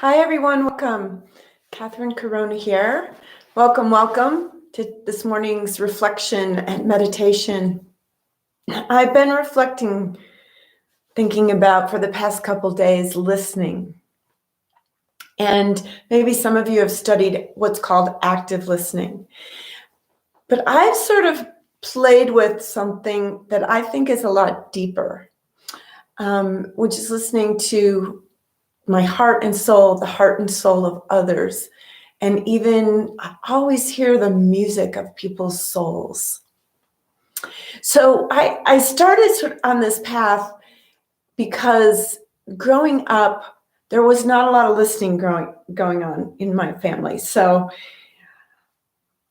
Hi, everyone. Welcome. Catherine Corona here. Welcome to this morning's reflection and meditation. I've been thinking about for the past couple days, listening. And maybe some of you have studied what's called active listening. But I've sort of played with something that I think is a lot deeper, which is listening to my heart and soul, the heart and soul of others. And even I always hear the music of people's souls. So I started sort of on this path because growing up, there was not a lot of listening going on in my family. So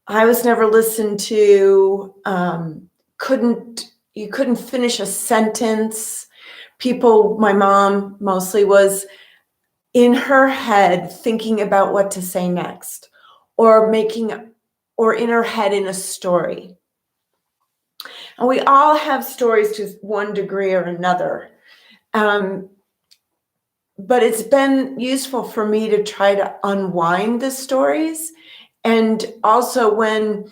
I was never listened to, you couldn't finish a sentence. My mom mostly was in her head thinking about what to say next, or in her head in a story. And we all have stories to one degree or another. But it's been useful for me to try to unwind the stories. And also when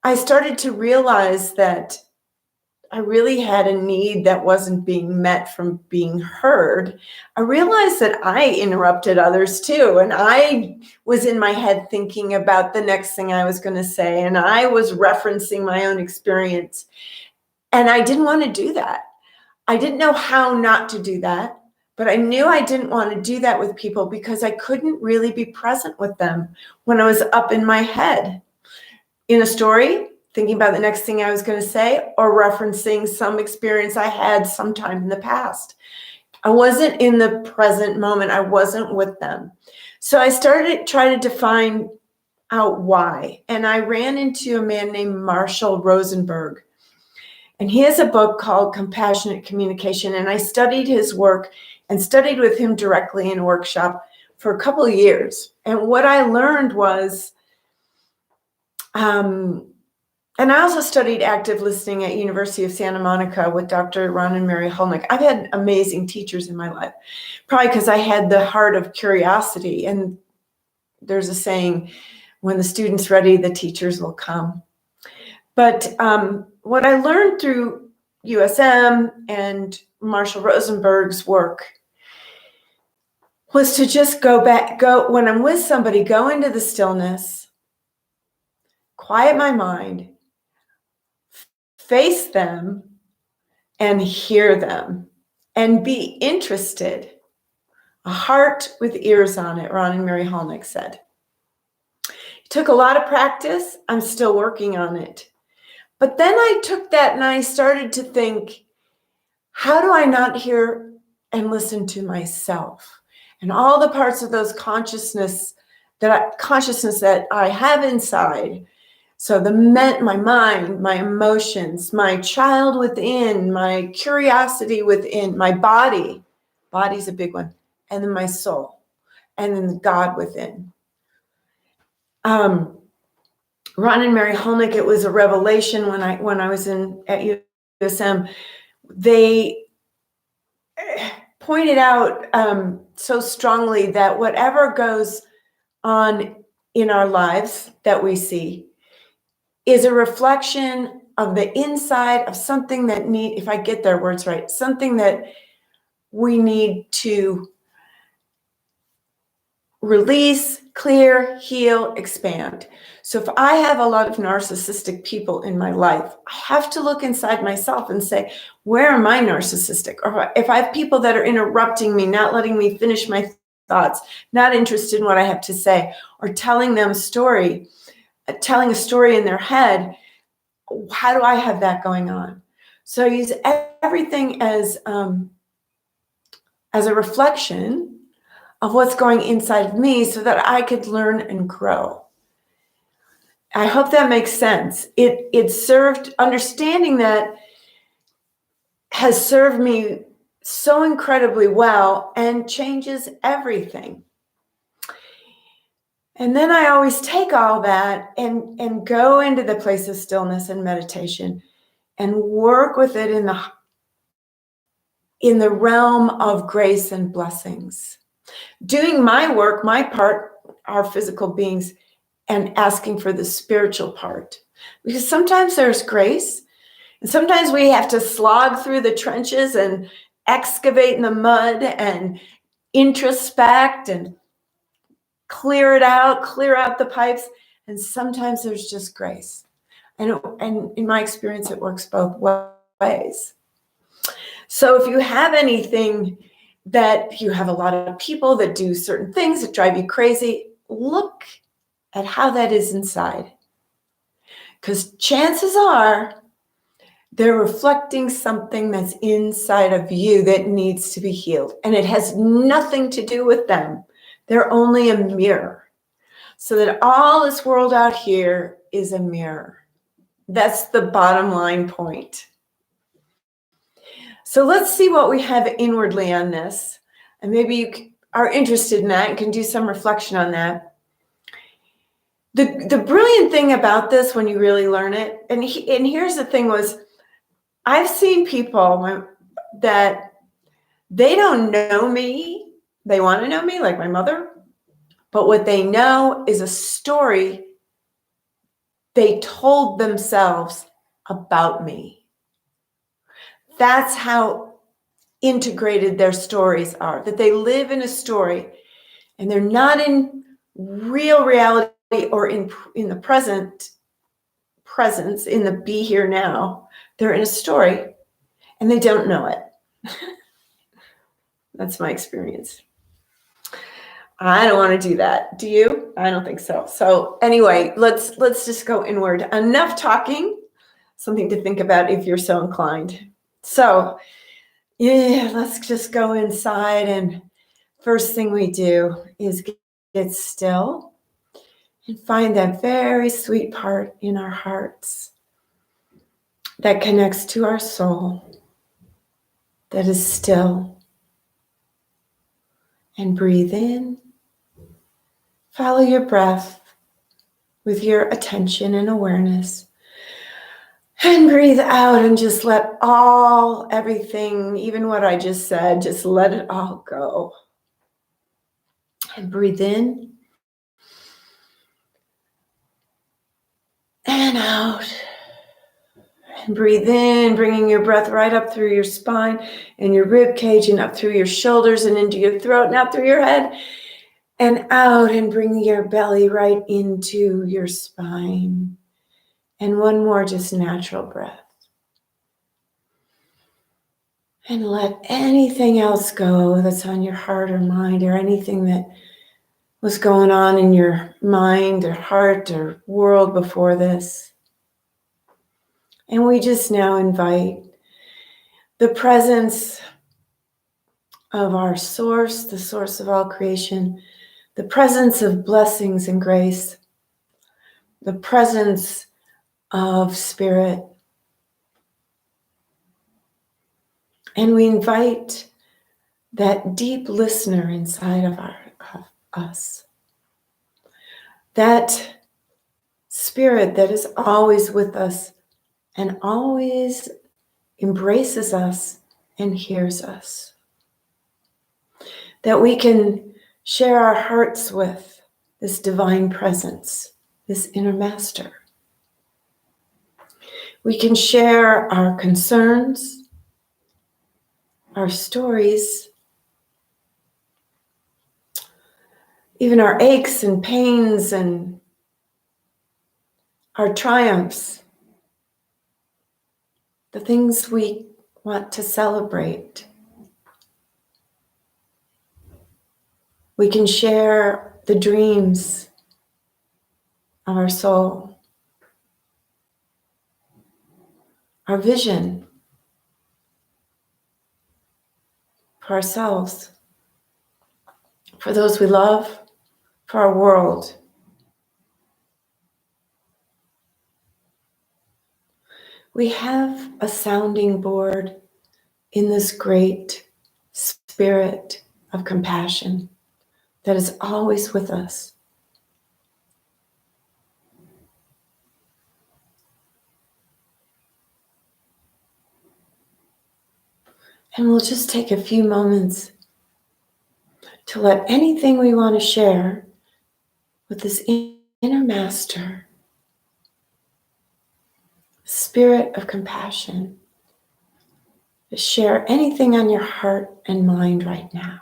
I started to realize that I really had a need that wasn't being met from being heard, I realized that I interrupted others too. And I was in my head thinking about the next thing I was going to say. And I was referencing my own experience. And I didn't want to do that. I didn't know how not to do that. But I knew I didn't want to do that with people because I couldn't really be present with them when I was up in my head in a story, thinking about the next thing I was going to say, or referencing some experience I had sometime in the past. I wasn't in the present moment. I wasn't with them. So I started to try to define out why. And I ran into a man named Marshall Rosenberg. And he has a book called Compassionate Communication. And I studied his work and studied with him directly in a workshop for a couple of years. And what I learned was, and I also studied active listening at University of Santa Monica with Dr. Ron and Mary Hulnick. I've had amazing teachers in my life, probably because I had the heart of curiosity. And there's a saying, when the student's ready, the teachers will come. But what I learned through USM and Marshall Rosenberg's work was to just go when I'm with somebody, go into the stillness, quiet my mind, face them, and hear them, and be interested. A heart with ears on it, Ron and Mary Hulnick said. It took a lot of practice. I'm still working on it. But then I took that and I started to think, how do I not hear and listen to myself? And all the parts of those consciousness that I have inside. So my mind, my emotions, my child within, my curiosity within, my body's a big one, and then my soul, and then the God within. Ron and Mary Hulnick, it was a revelation when I was at USM. They pointed out so strongly that whatever goes on in our lives that we see is a reflection of the inside of something that if I get their words right, something that we need to release, clear, heal, expand. So if I have a lot of narcissistic people in my life, I have to look inside myself and say, where am I narcissistic? Or if I have people that are interrupting me, not letting me finish my thoughts, not interested in what I have to say, or telling them a story, telling a story in their head, how do I have that going on? So I use everything as a reflection of what's going inside of me so that I could learn and grow. I hope that makes sense. Understanding that has served me so incredibly well and changes everything. And then I always take all that and go into the place of stillness and meditation and work with it in the realm of grace and blessings. Doing my work, my part, our physical beings, and asking for the spiritual part. Because sometimes there's grace, and sometimes we have to slog through the trenches and excavate in the mud and introspect and clear it out, clear out the pipes. And sometimes there's just grace. And in my experience, it works both ways. So if you have anything that you have a lot of people that do certain things that drive you crazy, look at how that is inside. Because chances are they're reflecting something that's inside of you that needs to be healed. And it has nothing to do with them. They're only a mirror. So that all this world out here is a mirror. That's the bottom line point. So let's see what we have inwardly on this. And maybe you are interested in that and can do some reflection on that. The brilliant thing about this when you really learn it, and here's the thing was, I've seen people that they don't know me. They want to know me, like my mother. But what they know is a story they told themselves about me. That's how integrated their stories are, that they live in a story and they're not in real reality or in the presence, in the be here now. They're in a story and they don't know it. That's my experience. I don't want to do that. Do you? I don't think so. So anyway, let's just go inward. Enough talking. Something to think about if you're so inclined. So yeah, let's just go inside, and first thing we do is get still and find that very sweet part in our hearts that connects to our soul, that is still. And breathe in. Follow your breath with your attention and awareness. And breathe out and just let everything, even what I just said, just let it all go. And breathe in. And out. And breathe in, bringing your breath right up through your spine and your rib cage and up through your shoulders and into your throat and out through your head. And out, and bring your belly right into your spine. And one more just natural breath. And let anything else go that's on your heart or mind, or anything that was going on in your mind or heart or world before this. And we just now invite the presence of our source, the source of all creation, the presence of blessings and grace, the presence of spirit. And we invite that deep listener inside of us, that spirit that is always with us and always embraces us and hears us, that we can share our hearts with this divine presence, this inner master. We can share our concerns, our stories, even our aches and pains and our triumphs, the things we want to celebrate. We can share the dreams of our soul, our vision for ourselves, for those we love, for our world. We have a sounding board in this great spirit of compassion that is always with us. And we'll just take a few moments to let anything we want to share with this inner master, spirit of compassion, to share anything on your heart and mind right now.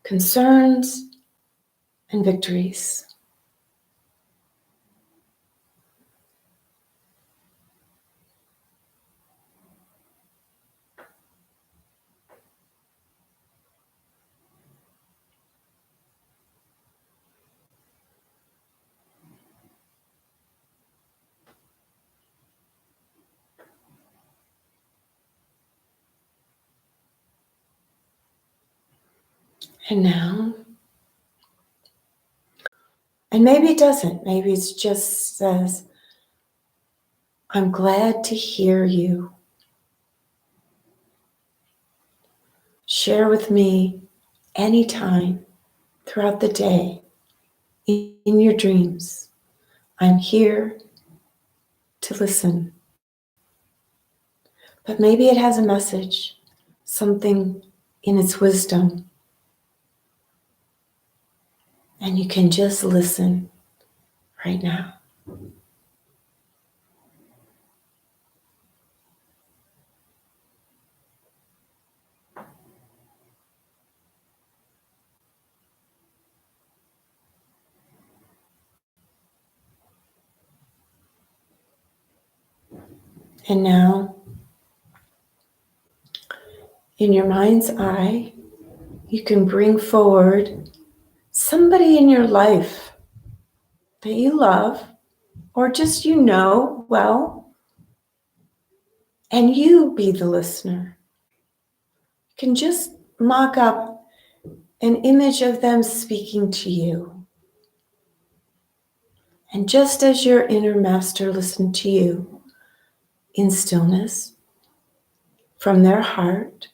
Concerns and victories. And now, and maybe it doesn't, maybe it just says, I'm glad to hear you. Share with me anytime throughout the day in your dreams. I'm here to listen. But maybe it has a message, something in its wisdom, and you can just listen right now. And now, in your mind's eye, you can bring forward somebody in your life that you love, or just you know well, and you be the listener. You can just mock up an image of them speaking to you. And just as your inner master listened to you in stillness from their heart,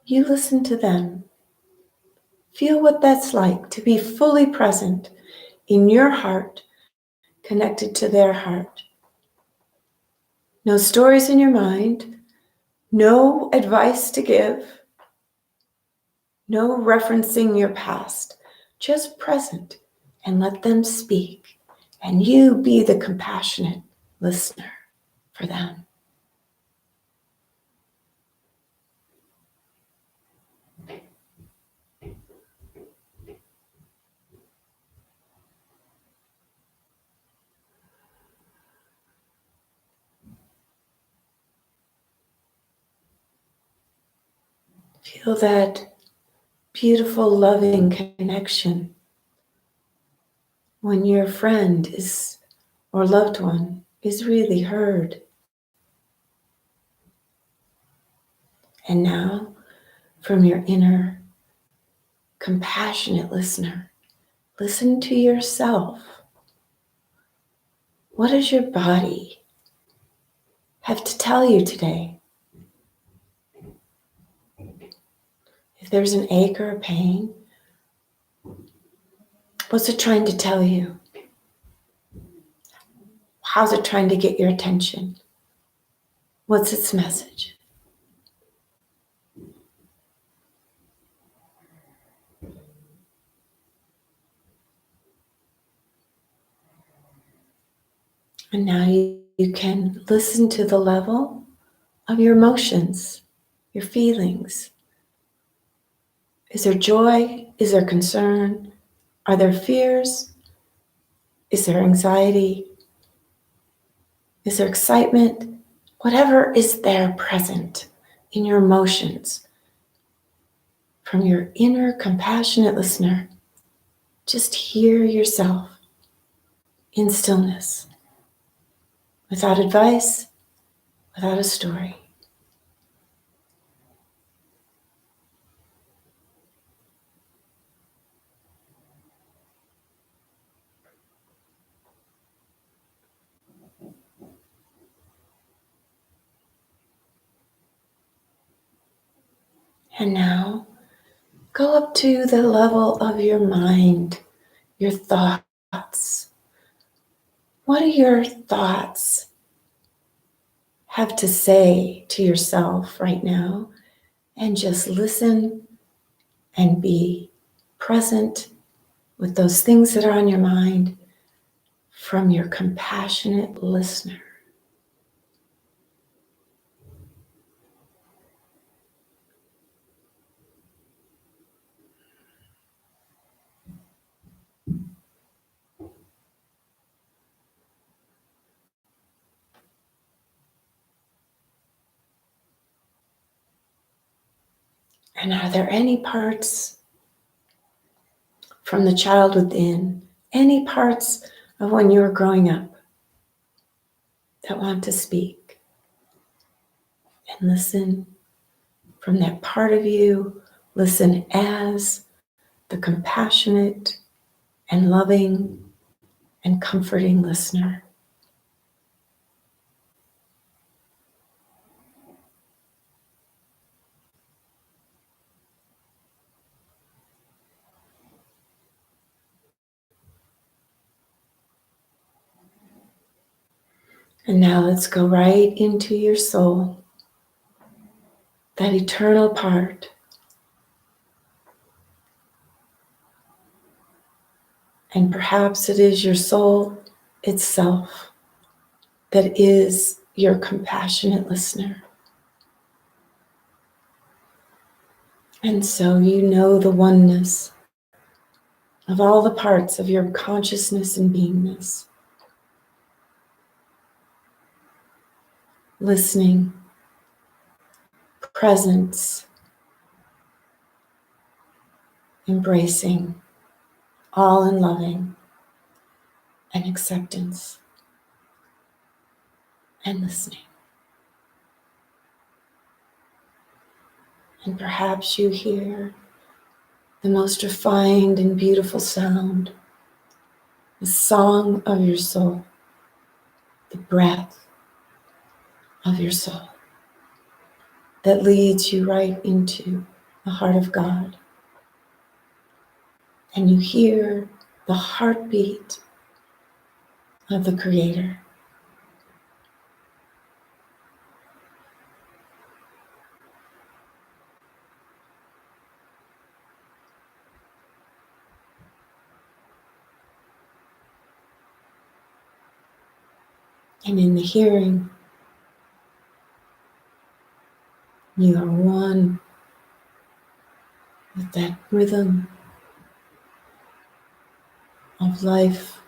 you listen to them. Feel what that's like to be fully present in your heart, connected to their heart. No stories in your mind, no advice to give, no referencing your past, just present, and let them speak, and you be the compassionate listener for them. Feel that beautiful, loving connection when your friend is or loved one is really heard. And now, from your inner compassionate listener, listen to yourself. What does your body have to tell you today? If there's an ache or a pain, what's it trying to tell you? How's it trying to get your attention? What's its message? And now you can listen to the level of your emotions, your feelings. Is there joy? Is there concern? Are there fears? Is there anxiety? Is there excitement? Whatever is there present in your emotions, from your inner compassionate listener, just hear yourself in stillness, without advice, without a story. And now, go up to the level of your mind, your thoughts. What do your thoughts have to say to yourself right now? And just listen and be present with those things that are on your mind from your compassionate listener. And are there any parts from the child within, any parts of when you were growing up that want to speak? And listen from that part of you, listen as the compassionate and loving and comforting listener. And now let's go right into your soul, that eternal part. And perhaps it is your soul itself that is your compassionate listener. And so you know the oneness of all the parts of your consciousness and beingness. Listening, presence, embracing, all in loving and acceptance and listening. And perhaps you hear the most refined and beautiful sound, the song of your soul, the breath of your soul that leads you right into the heart of God. And you hear the heartbeat of the Creator. And in the hearing, you are one with that rhythm of life.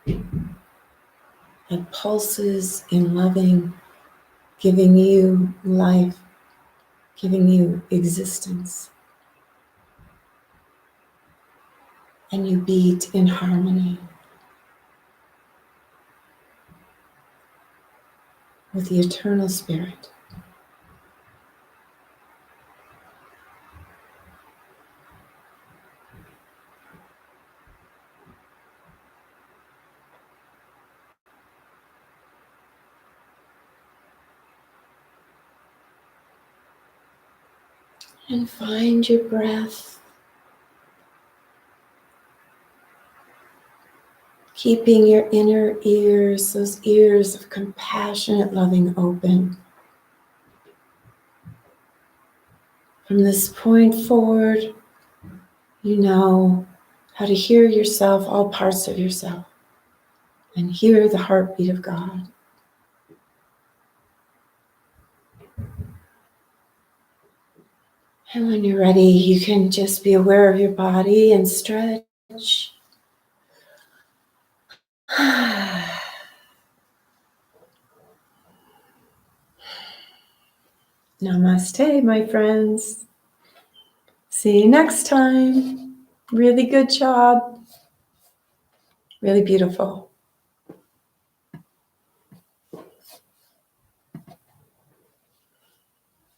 That pulses in loving, giving you life, giving you existence. And you beat in harmony with the eternal spirit. And find your breath, keeping your inner ears, those ears of compassionate loving, open. From this point forward, you know how to hear yourself, all parts of yourself, and hear the heartbeat of God. And when you're ready, you can just be aware of your body and stretch. Namaste, my friends. See you next time. Really good job. Really beautiful.